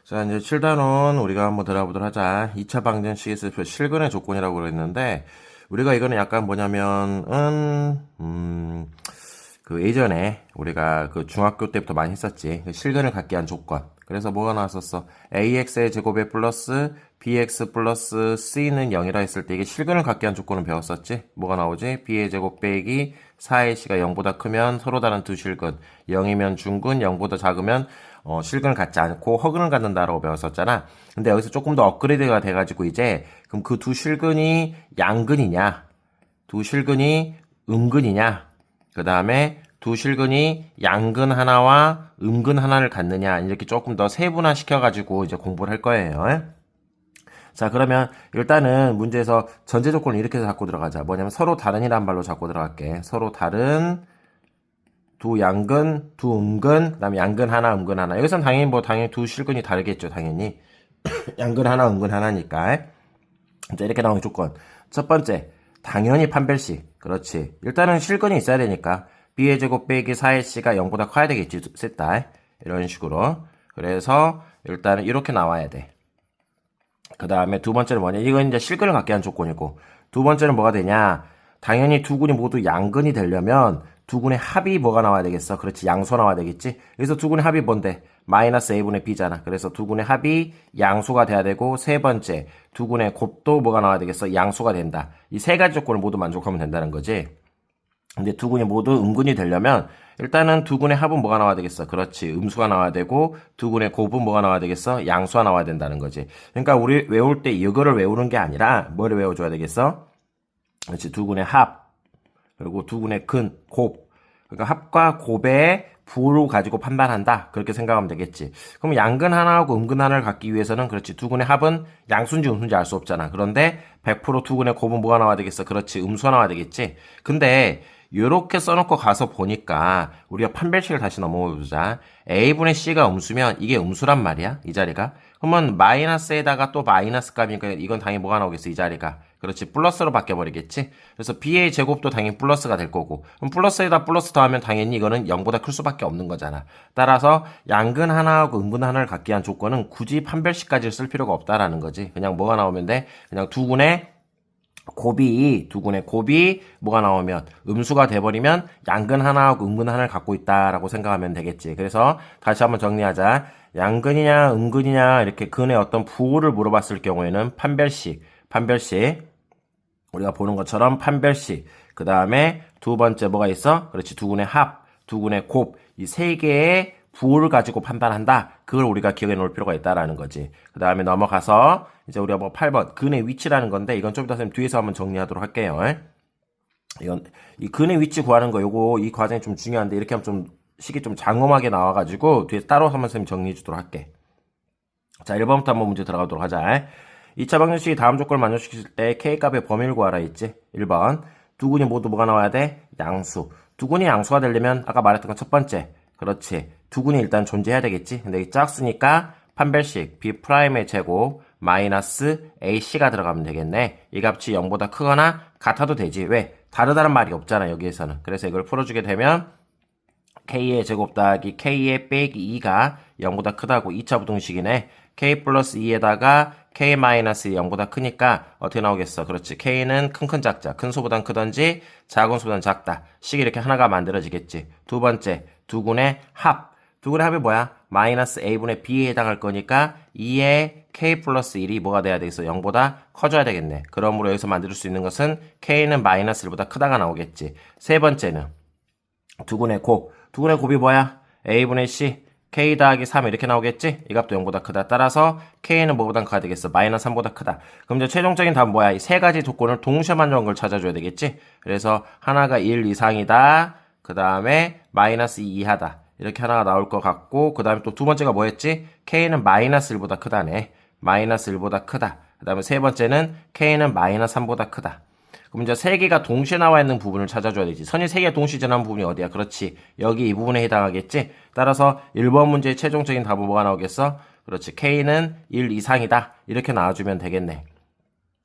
자, 이제 7단원 우리가 한번 들어보도록 하자. 2차 방정식에서 실근의 조건이라고 그랬는데, 우리가 이거는 약간 뭐냐면은, 그 예전에 우리가 그 중학교 때부터 많이 했었지. 실근을 갖게 한 조건. 그래서 뭐가 나왔었어? ax의 제곱에 플러스 bx 플러스 c는 0이라 했을 때 이게 실근을 갖게 한 조건을 배웠었지. 뭐가 나오지? b의 제곱 빼기 4ac가 0보다 크면 서로 다른 두 실근. 0이면 중근, 0보다 작으면 실근을 갖지 않고 허근을 갖는다라고 배웠었잖아. 근데 여기서 조금 더 업그레이드가 돼가지고 이제 그럼 그 두 실근이 양근이냐, 두 실근이 음근이냐, 그 다음에 두 실근이 양근 하나와 음근 하나를 갖느냐, 이렇게 조금 더 세분화 시켜가지고 이제 공부를 할 거예요. 자, 그러면 일단은 문제에서 전제 조건을 이렇게 잡고 들어가자. 뭐냐면 서로 다른이란 말로 잡고 들어갈게. 서로 다른 두 양근, 두 음근, 그 다음에 양근 하나, 음근 하나. 여기서는 당연히 두 실근이 다르겠죠, 당연히. 양근 하나, 음근 하나니까. 자, 이렇게 나오는 조건. 첫 번째, 당연히 판별식. 그렇지. 일단은 실근이 있어야 되니까. b의 제곱 빼기 4ac가 0보다 커야 되겠지, 셋다. 이런 식으로. 그래서 일단은 이렇게 나와야 돼. 그 다음에 두 번째는 뭐냐. 이건 이제 실근을 갖게 한 조건이고. 두 번째는 뭐가 되냐. 당연히 두 군이 모두 양근이 되려면 두 군의 합이 뭐가 나와야 되겠어? 그렇지, 양수 나와야 되겠지? 그래서 두 군의 합이 뭔데? 마이너스 a분의 b잖아. 그래서 두 군의 합이 양수가 돼야 되고, 세 번째, 두 군의 곱도 뭐가 나와야 되겠어? 양수가 된다. 이 세 가지 조건을 모두 만족하면 된다는 거지. 근데 두 군이 모두 음근이 되려면 일단은 두 군의 합은 뭐가 나와야 되겠어? 그렇지, 음수가 나와야 되고, 두 군의 곱은 뭐가 나와야 되겠어? 양수가 나와야 된다는 거지. 그러니까 우리 외울 때 이거를 외우는 게 아니라 뭐를 외워줘야 되겠어? 그렇지, 두 군의 합, 그리고 두 군의 근, 곱. 그러니까 합과 곱의 부를 가지고 판단한다. 그렇게 생각하면 되겠지. 그럼 양근 하나하고 음근 하나를 갖기 위해서는 그렇지, 두 군의 합은 양수인지 음수인지 알 수 없잖아. 그런데 100% 두 군의 곱은 뭐가 나와야 되겠어? 그렇지, 음수가 나와야 되겠지. 근데 요렇게 써놓고 가서 보니까 우리가 판별식을 다시 넘어보자. a분의 c가 음수면 이게 음수란 말이야, 이 자리가. 그러면 마이너스에다가 또 마이너스 값이니까 이건 당연히 뭐가 나오겠어, 이 자리가. 그렇지, 플러스로 바뀌어버리겠지. 그래서 b의 제곱도 당연히 플러스가 될 거고, 그럼 플러스에다 플러스 더하면 당연히 이거는 0보다 클 수밖에 없는 거잖아. 따라서 양근 하나하고 음근 하나를 갖게 한 조건은 굳이 판별식까지 쓸 필요가 없다라는 거지. 그냥 뭐가 나오면 돼? 그냥 두 군의 곱이 뭐가 나오면 음수가 돼버리면 양근 하나하고 음근 하나를 갖고 있다라고 생각하면 되겠지. 그래서 다시 한번 정리하자. 양근이냐 음근이냐 이렇게 근의 어떤 부호를 물어봤을 경우에는 판별식 우리가 보는 것처럼 판별식. 그 다음에 두 번째 뭐가 있어? 그렇지, 두 군의 합, 두 군의 곱, 이 세 개의 부호를 가지고 판단한다. 그걸 우리가 기억해 놓을 필요가 있다라는 거지. 그 다음에 넘어가서 이제 우리가 뭐 8번 근의 위치라는 건데, 이건 좀 이따 선생님 뒤에서 한번 정리하도록 할게요. 이건 이 근의 위치 구하는 거, 요거 이 과정이 좀 중요한데 이렇게 하면 좀 식이 좀 장엄하게 나와가지고 뒤에 따로 한번 선생님 정리해 주도록 할게. 자, 1번부터 한번 문제 들어가도록 하자. 2차 방정식이 다음 조건을 만족시킬 때 K값의 범위를 구하라 했지. 1번. 두 군이 모두 뭐가 나와야 돼? 양수. 두 군이 양수가 되려면 아까 말했던 건 첫 번째. 그렇지, 두 군이 일단 존재해야 되겠지. 근데 이 짝수니까 판별식 B'의 제곱 마이너스 AC가 들어가면 되겠네. 이 값이 0보다 크거나 같아도 되지. 왜? 다르다는 말이 없잖아, 여기에서는. 그래서 이걸 풀어주게 되면 K의 제곱 더하기 K의 빼기 2가 0보다 크다고. 2차 부등식이네. K 플러스 2에다가 K 마이너스 0보다 크니까 어떻게 나오겠어? 그렇지, K는 큰 작자, 큰 수보단 크던지 작은 수보단 작다. 식이 이렇게 하나가 만들어지겠지. 두 번째, 두 군의 합. 두 군의 합이 뭐야? 마이너스 A분의 B에 해당할 거니까 2의 K 플러스 1이 뭐가 돼야 되겠어? 0보다 커져야 되겠네. 그러므로 여기서 만들 수 있는 것은 K는 마이너스 1보다 크다가 나오겠지. 세 번째는 두 군의 곱. 두 군의 곱이 뭐야? A분의 C, K 더하기 3 이렇게 나오겠지? 이 값도 0보다 크다. 따라서 K는 뭐보다 커야 되겠어? 마이너스 3보다 크다. 그럼 이제 최종적인 답은 뭐야? 이 세 가지 조건을 동시에 만족한 걸 찾아줘야 되겠지? 그래서 하나가 1 이상이다. 그 다음에 마이너스 2 이하다. 이렇게 하나가 나올 것 같고, 그 다음에 또 두 번째가 뭐였지? K는 마이너스 1보다 크다네. 마이너스 1보다 크다. 그 다음에 세 번째는 K는 마이너스 3보다 크다. 그럼 이제 세 개가 동시에 나와 있는 부분을 찾아줘야 되지. 선이 세 개가 동시에 지나는 부분이 어디야? 그렇지, 여기 이 부분에 해당하겠지? 따라서 1번 문제의 최종적인 답은 뭐가 나오겠어? 그렇지. K는 1 이상이다. 이렇게 나와주면 되겠네.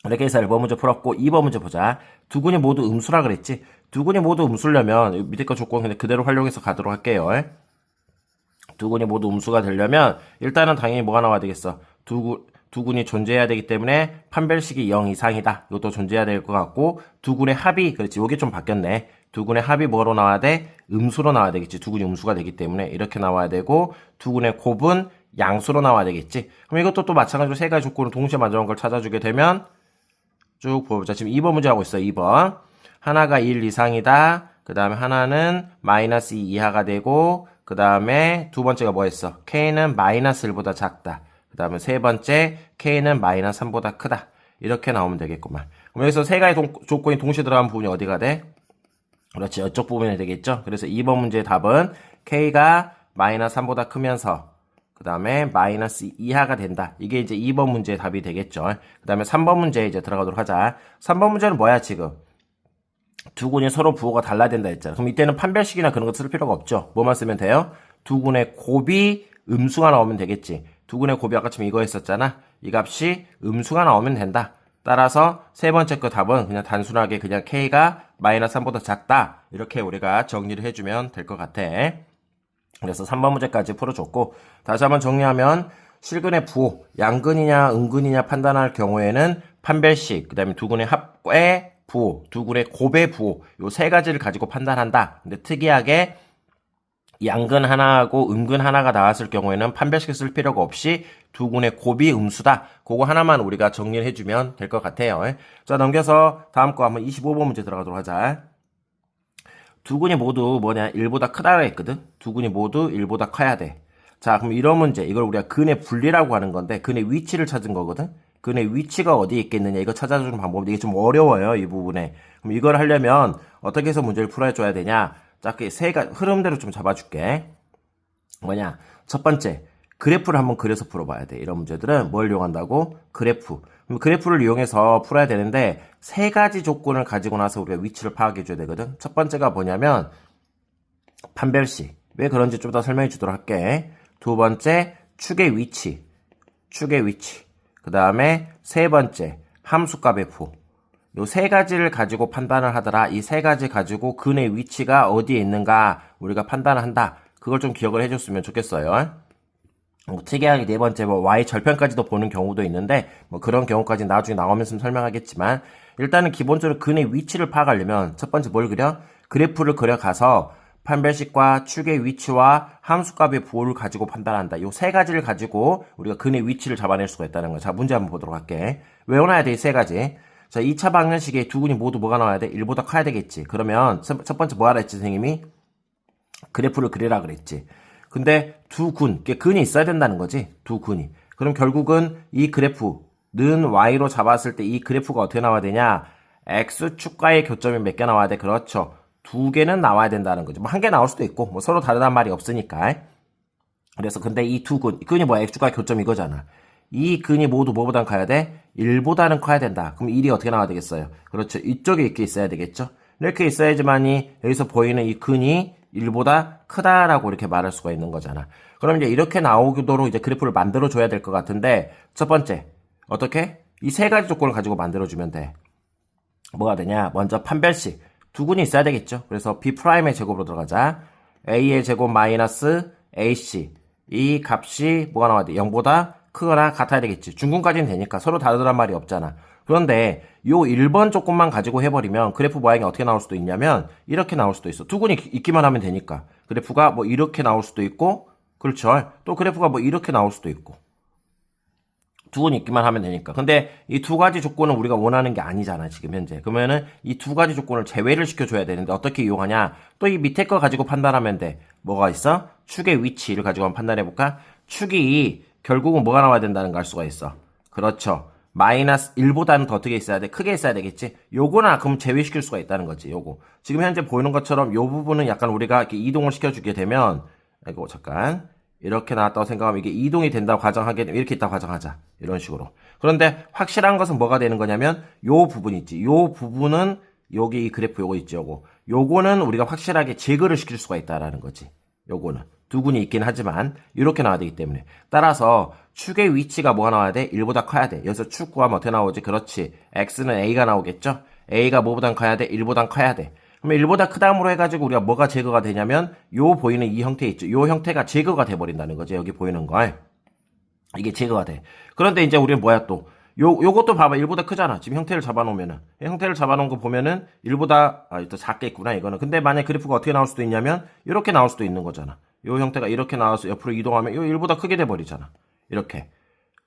이렇게 해서 1번 문제 풀었고 2번 문제 보자. 두 군이 모두 음수라 그랬지. 두 군이 모두 음수려면 밑에 거 조건 그냥 그대로 활용해서 가도록 할게요. 두 군이 모두 음수가 되려면 일단은 당연히 뭐가 나와야 되겠어. 두 군이 존재해야 되기 때문에 판별식이 0 이상이다. 이것도 존재해야 될 것 같고 두 군의 합이 그렇지. 요게 좀 바뀌었네. 두 군의 합이 뭐로 나와야 돼? 음수로 나와야 되겠지. 두 군이 음수가 되기 때문에 이렇게 나와야 되고 두 군의 곱은 양수로 나와야 되겠지. 그럼 이것도 또 마찬가지로 세 가지 조건을 동시에 만족한 걸 찾아주게 되면 쭉 보자. 지금 2번 문제 하고 있어요. 2번. 하나가 1 이상이다. 그 다음에 하나는 마이너스 2 이하가 되고 그 다음에 두 번째가 뭐였어? K는 마이너스 1보다 작다. 그 다음에 세 번째 K는 마이너스 3보다 크다. 이렇게 나오면 되겠구만. 그럼 여기서 세 가지 조건이 동시에 들어간 부분이 어디가 돼? 그렇지. 이쪽 부분이 되겠죠. 그래서 2번 문제의 답은 K가 마이너스 3보다 크면서 그 다음에 마이너스 이하가 된다. 이게 이제 2번 문제의 답이 되겠죠. 그 다음에 3번 문제에 이제 들어가도록 하자. 3번 문제는 뭐야 지금? 두 군이 서로 부호가 달라야 된다 했잖아. 그럼 이때는 판별식이나 그런 거 쓸 필요가 없죠. 뭐만 쓰면 돼요? 두 군의 곱이 음수가 나오면 되겠지. 두 군의 곱이 아까처럼 이거 했었잖아. 이 값이 음수가 나오면 된다. 따라서 세 번째 거 답은 그냥 단순하게 그냥 K가 마이너스 3보다 작다. 이렇게 우리가 정리를 해주면 될 것 같아. 그래서 3번 문제까지 풀어줬고 다시 한번 정리하면 실근의 부호, 양근이냐 음근이냐 판단할 경우에는 판별식, 그 다음에 두 군의 합의 부호, 두 군의 곱의 부호 요 세 가지를 가지고 판단한다. 근데 특이하게 양근 하나하고 음근 하나가 나왔을 경우에는 판별식 쓸 필요가 없이 두 군의 곱이 음수다. 그거 하나만 우리가 정리를 해주면 될 것 같아요. 자, 넘겨서 다음 거 한번 25번 문제 들어가도록 하자. 두 군이 모두 뭐냐 1보다 크다고 했거든. 두 군이 모두 1보다 커야 돼. 자, 그럼 이런 문제 이걸 우리가 근의 분리라고 하는 건데 근의 위치를 찾은 거거든. 근의 위치가 어디에 있겠느냐 이거 찾아주는 방법인데 이게 좀 어려워요. 이 부분에. 그럼 이걸 하려면 어떻게 해서 문제를 풀어줘야 되냐. 자, 그 세 가지 흐름대로 좀 잡아줄게. 뭐냐 첫 번째 그래프를 한번 그려서 풀어봐야 돼. 이런 문제들은 뭘 이용한다고? 그래프. 그럼 그래프를 이용해서 풀어야 되는데 세 가지 조건을 가지고 나서 우리가 위치를 파악해줘야 되거든. 첫 번째가 뭐냐면 판별식. 왜 그런지 좀 더 설명해 주도록 할게. 두 번째 축의 위치. 축의 위치. 그 다음에 세 번째 함수값의 부. 요 세 가지를 가지고 판단을 하더라. 이 세 가지 가지고 근의 위치가 어디에 있는가 우리가 판단을 한다. 그걸 좀 기억을 해줬으면 좋겠어요. 특이하게 네 번째 뭐 y 절편까지도 보는 경우도 있는데 뭐 그런 경우까지 나중에 나오면서 설명하겠지만 일단은 기본적으로 근의 위치를 파악하려면 첫 번째 뭘 그려? 그래프를 그려가서 판별식과 축의 위치와 함수값의 부호를 가지고 판단한다. 요 세 가지를 가지고 우리가 근의 위치를 잡아낼 수가 있다는 거야. 자, 문제 한번 보도록 할게. 외워놔야 돼, 이 세 가지. 자, 2차 방정식에 두 군이 모두 뭐가 나와야 돼? 1보다 커야 되겠지. 그러면 첫 번째 뭐 하라 했지, 선생님이? 그래프를 그리라 그랬지. 근데 두 군, 근이 있어야 된다는 거지. 두 군이. 그럼 결국은 이 그래프는 y로 잡았을 때 이 그래프가 어떻게 나와야 되냐? x축과의 교점이 몇 개 나와야 돼? 그렇죠. 두 개는 나와야 된다는 거죠. 뭐 한 개 나올 수도 있고, 뭐 서로 다르단 말이 없으니까. 그래서 근데 이 두 근이 뭐야? x축과의 교점 이거잖아. 이 근이 모두 뭐보단 커야 돼? 1보다는 커야 된다. 그럼 1이 어떻게 나와야 되겠어요? 그렇죠. 이쪽에 이렇게 있어야 되겠죠. 이렇게 있어야지만이 여기서 보이는 이 근이 1보다 크다라고 이렇게 말할 수가 있는 거잖아. 그럼 이제 이렇게 나오도록 이제 그래프를 만들어줘야 될 것 같은데, 첫 번째, 어떻게? 이 세 가지 조건을 가지고 만들어주면 돼. 뭐가 되냐? 먼저 판별식. 두 군이 있어야 되겠죠. 그래서 B'의 제곱으로 들어가자. A의 제곱 마이너스 AC. 이 값이 뭐가 나와야 돼? 0보다 크거나 같아야 되겠지. 중근까지는 되니까 서로 다르단 말이 없잖아. 그런데 요 1번 조건만 가지고 해버리면 그래프 모양이 어떻게 나올 수도 있냐면 이렇게 나올 수도 있어. 두 군이 있기만 하면 되니까. 그래프가 뭐 이렇게 나올 수도 있고 그렇죠. 또 그래프가 뭐 이렇게 나올 수도 있고. 두 군이 있기만 하면 되니까. 근데 이 두 가지 조건은 우리가 원하는 게 아니잖아, 지금 현재. 그러면은 이 두 가지 조건을 제외를 시켜줘야 되는데 어떻게 이용하냐? 또 이 밑에 거 가지고 판단하면 돼. 뭐가 있어? 축의 위치를 가지고 한번 판단해볼까? 축이 결국은 뭐가 나와야 된다는 걸 알 수가 있어. 그렇죠. 마이너스 1보다는 더 어떻게 있어야 돼? 크게 있어야 되겠지? 요거나 그럼 제외시킬 수가 있다는 거지, 요거. 지금 현재 보이는 것처럼 요 부분은 약간 우리가 이렇게 이동을 시켜주게 되면, 아이고, 잠깐. 이렇게 나왔다고 생각하면 이게 이동이 된다고 가정하게 되면 이렇게 있다고 가정하자. 이런 식으로. 그런데 확실한 것은 뭐가 되는 거냐면 요 부분 있지. 요 부분은 여기 이 그래프 요거 있지, 요거. 요거는 우리가 확실하게 제거를 시킬 수가 있다라는 거지. 요거는. 두 군이 있긴 하지만 이렇게 나와야 되기 때문에. 따라서 축의 위치가 뭐가 나와야 돼? 1보다 커야 돼. 여기서 축 구하면 어떻게 나오지? 그렇지. x는 a가 나오겠죠? a가 뭐보단 커야 돼? 1보단 커야 돼. 그러면 1보다 크다음으로 해가지고 우리가 뭐가 제거가 되냐면 요 보이는 이 형태 있죠? 요 형태가 제거가 돼버린다는 거지. 여기 보이는 거. 이게 제거가 돼. 그런데 이제 우리는 뭐야 또? 요것도 봐봐. 1보다 크잖아. 지금 형태를 잡아놓으면은. 형태를 잡아놓은 거 보면은 1보다, 또 작겠구나, 이거는. 근데 만약 그래프가 어떻게 나올 수도 있냐면, 이렇게 나올 수도 있는 거잖아. 요 형태가 이렇게 나와서 옆으로 이동하면, 요 1보다 크게 돼버리잖아. 이렇게.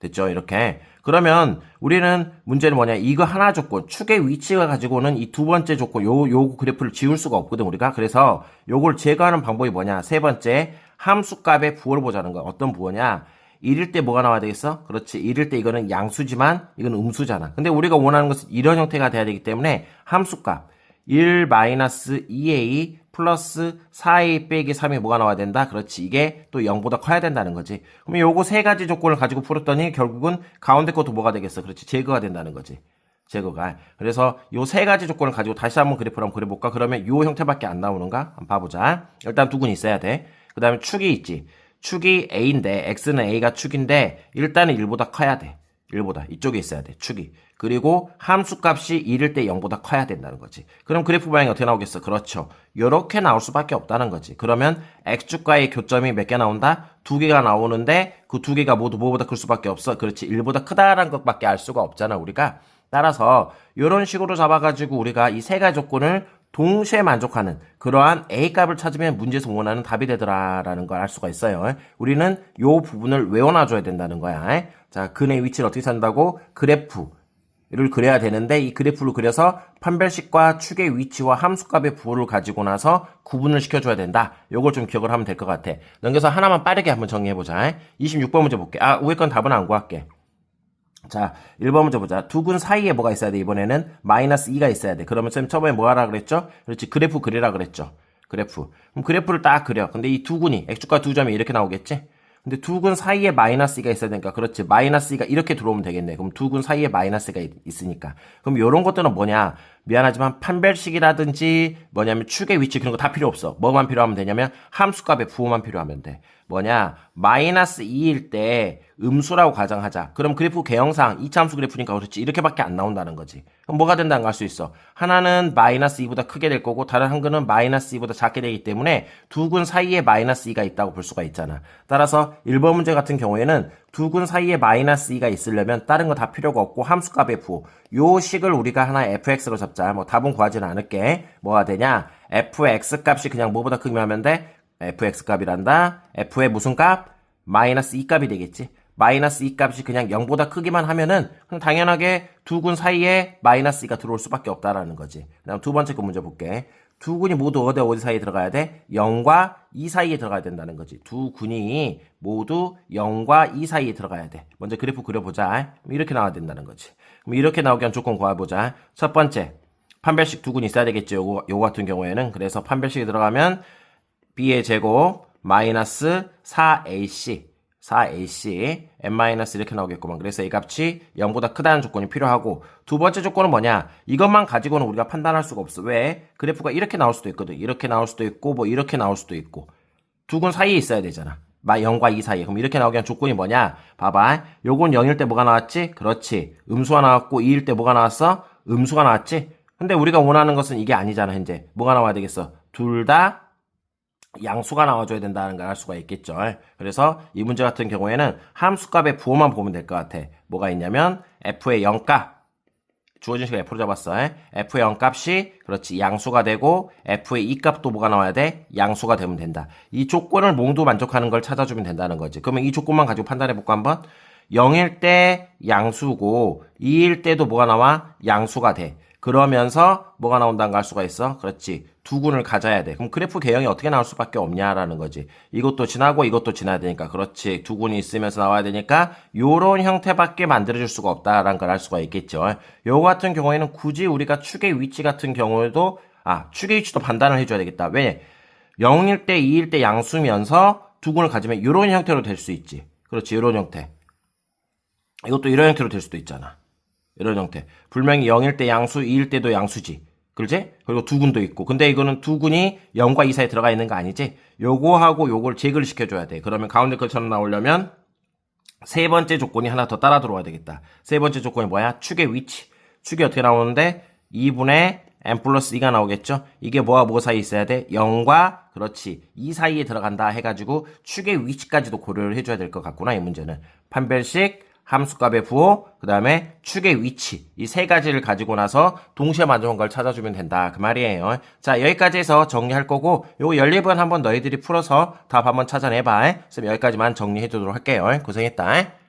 됐죠? 이렇게. 그러면 우리는 문제는 뭐냐? 이거 하나 조건, 축의 위치가 가지고는 이 두 번째 조건, 요 그래프를 지울 수가 없거든, 우리가. 그래서 요걸 제거하는 방법이 뭐냐? 세 번째, 함수값의 부호를 보자는 거야. 어떤 부호냐? 1일 때 뭐가 나와야 되겠어? 그렇지. 1일 때 이거는 양수지만 이건 음수잖아. 근데 우리가 원하는 것은 이런 형태가 돼야 되기 때문에 함수값 1-2a 플러스 4a 빼기 3이 뭐가 나와야 된다? 그렇지. 이게 또 0보다 커야 된다는 거지. 그러면 요거 세 가지 조건을 가지고 풀었더니 결국은 가운데 것도 뭐가 되겠어? 그렇지. 제거가 된다는 거지. 제거가. 그래서 요 세 가지 조건을 가지고 다시 한번 그래프를 한번 그려볼까? 그러면 요 형태밖에 안 나오는가? 한번 봐보자. 일단 두 군 있어야 돼. 그 다음에 축이 있지. 축이 a인데 x는 a가 축인데 일단은 1보다 커야 돼. 1보다. 이쪽에 있어야 돼. 축이. 그리고 함수값이 1일 때 0보다 커야 된다는 거지. 그럼 그래프 모양이 어떻게 나오겠어? 그렇죠. 요렇게 나올 수밖에 없다는 거지. 그러면 x축과의 교점이 몇 개 나온다? 두 개가 나오는데 그 두 개가 모두 뭐보다 클 수밖에 없어. 그렇지. 1보다 크다라는 것밖에 알 수가 없잖아, 우리가. 따라서 요런 식으로 잡아가지고 우리가 이 세 가지 조건을 동시에 만족하는 그러한 A값을 찾으면 문제에서 원하는 답이 되더라라는 걸 알 수가 있어요. 우리는 요 부분을 외워놔줘야 된다는 거야. 자, 근의 위치를 어떻게 찾는다고? 그래프를 그려야 되는데 이 그래프를 그려서 판별식과 축의 위치와 함수값의 부호를 가지고 나서 구분을 시켜줘야 된다. 요걸 좀 기억을 하면 될 것 같아. 넘겨서 하나만 빠르게 한번 정리해보자. 26번 문제 볼게. 위에 건 답은 안 구할게. 자, 1번 문제 보자. 두 군 사이에 뭐가 있어야 돼? 이번에는 마이너스 2가 있어야 돼. 그러면 쌤 처음에 뭐 하라 그랬죠? 그렇지. 그래프 그리라 그랬죠. 그래프. 그럼 그래프를 딱 그려. 근데 이 두 군이, x축과 두 점이 이렇게 나오겠지? 근데 두 군 사이에 마이너스 2가 있어야 되니까, 그렇지. 마이너스 2가 이렇게 들어오면 되겠네. 그럼 두 군 사이에 마이너스가 있으니까. 그럼 요런 것들은 뭐냐? 미안하지만 판별식이라든지 뭐냐면 축의 위치 그런 거 다 필요 없어. 뭐만 필요하면 되냐면 함수값의 부호만 필요하면 돼. 뭐냐? 마이너스 2일 때 음수라고 가정하자. 그럼 그래프 개형상 이차함수 그래프니까 그렇지. 이렇게밖에 안 나온다는 거지. 그럼 뭐가 된다는 걸 알 수 있어. 하나는 마이너스 2보다 크게 될 거고 다른 한 근은 마이너스 2보다 작게 되기 때문에 두 근 사이에 마이너스 2가 있다고 볼 수가 있잖아. 따라서 1번 문제 같은 경우에는 두 근 사이에 마이너스 2가 있으려면 다른 거 다 필요가 없고 함수값의 부호. 요 식을 우리가 하나 fx로 잡자. 뭐 답은 구하지는 않을게. 뭐가 되냐? fx 값이 그냥 뭐보다 크기만 하면 돼? fx 값이란다. f의 무슨 값? 마이너스 2 값이 되겠지. 마이너스 2 값이 그냥 0보다 크기만 하면은 그럼 당연하게 두 군 사이에 마이너스 2가 들어올 수밖에 없다라는 거지. 그다음 두 번째 거 문제 볼게. 두 군이 모두 어디 사이에 들어가야 돼? 0과 2 사이에 들어가야 된다는 거지. 두 군이 모두 0과 2 사이에 들어가야 돼. 먼저 그래프 그려보자. 이렇게 나와야 된다는 거지. 그럼 이렇게 나오게 한 조건 구해보자. 첫 번째, 판별식 두 군이 있어야 되겠죠. 요거 같은 경우에는. 그래서 판별식에 들어가면 b의 제곱 마이너스 4ac n- 이렇게 나오겠구만. 그래서 이 값이 0보다 크다는 조건이 필요하고 두 번째 조건은 뭐냐? 이것만 가지고는 우리가 판단할 수가 없어. 왜? 그래프가 이렇게 나올 수도 있거든. 이렇게 나올 수도 있고 뭐 이렇게 나올 수도 있고 두 근 사이에 있어야 되잖아. 0과 2 사이에. 그럼 이렇게 나오게 한 조건이 뭐냐? 봐봐. 요건 0일 때 뭐가 나왔지? 그렇지. 음수가 나왔고 2일 때 뭐가 나왔어? 음수가 나왔지? 근데 우리가 원하는 것은 이게 아니잖아. 현재. 뭐가 나와야 되겠어? 둘 다 양수가 나와줘야 된다는 걸 알 수가 있겠죠. 그래서 이 문제 같은 경우에는 함수값의 부호만 보면 될 것 같아. 뭐가 있냐면 f의 0값 주어진 식을 f로 잡았어. f의 0값이 그렇지 양수가 되고 f의 2값도 뭐가 나와야 돼? 양수가 되면 된다. 이 조건을 모두 만족하는 걸 찾아주면 된다는 거지. 그러면 이 조건만 가지고 판단해볼까 한번? 0일 때 양수고 2일 때도 뭐가 나와? 양수가 돼. 그러면서 뭐가 나온다는 걸 알 수가 있어? 그렇지. 두 군을 가져야 돼. 그럼 그래프 개형이 어떻게 나올 수밖에 없냐라는 거지. 이것도 지나고 이것도 지나야 되니까. 그렇지. 두 군이 있으면서 나와야 되니까 요런 형태밖에 만들어줄 수가 없다라는 걸 알 수가 있겠죠. 요거 같은 경우에는 굳이 우리가 축의 위치 같은 경우에도 축의 위치도 판단을 해줘야 되겠다. 왜? 0일 때 2일 때 양수면서 두 군을 가지면 요런 형태로 될 수 있지. 그렇지. 요런 형태. 이것도 이런 형태로 될 수도 있잖아. 이런 형태. 분명히 0일 때 양수, 2일 때도 양수지. 그렇지? 그리고 두 군도 있고. 근데 이거는 두 군이 0과 2 사이에 들어가 있는 거 아니지? 요거하고 요걸 제거를 시켜줘야 돼. 그러면 가운데 것처럼 나오려면 세 번째 조건이 하나 더 따라 들어와야 되겠다. 세 번째 조건이 뭐야? 축의 위치. 축이 어떻게 나오는데 2분의 n 플러스 2가 나오겠죠? 이게 뭐와 뭐 사이에 있어야 돼? 0과 그렇지 2 사이에 들어간다 해가지고 축의 위치까지도 고려를 해줘야 될 것 같구나 이 문제는. 판별식, 함수값의 부호, 그 다음에 축의 위치 이 세 가지를 가지고 나서 동시에 만족한 걸 찾아주면 된다 그 말이에요. 자 여기까지 해서 정리할 거고 요거 연립은 한번 너희들이 풀어서 답 한번 찾아내봐. 그럼 여기까지만 정리해 주도록 할게요. 고생했다.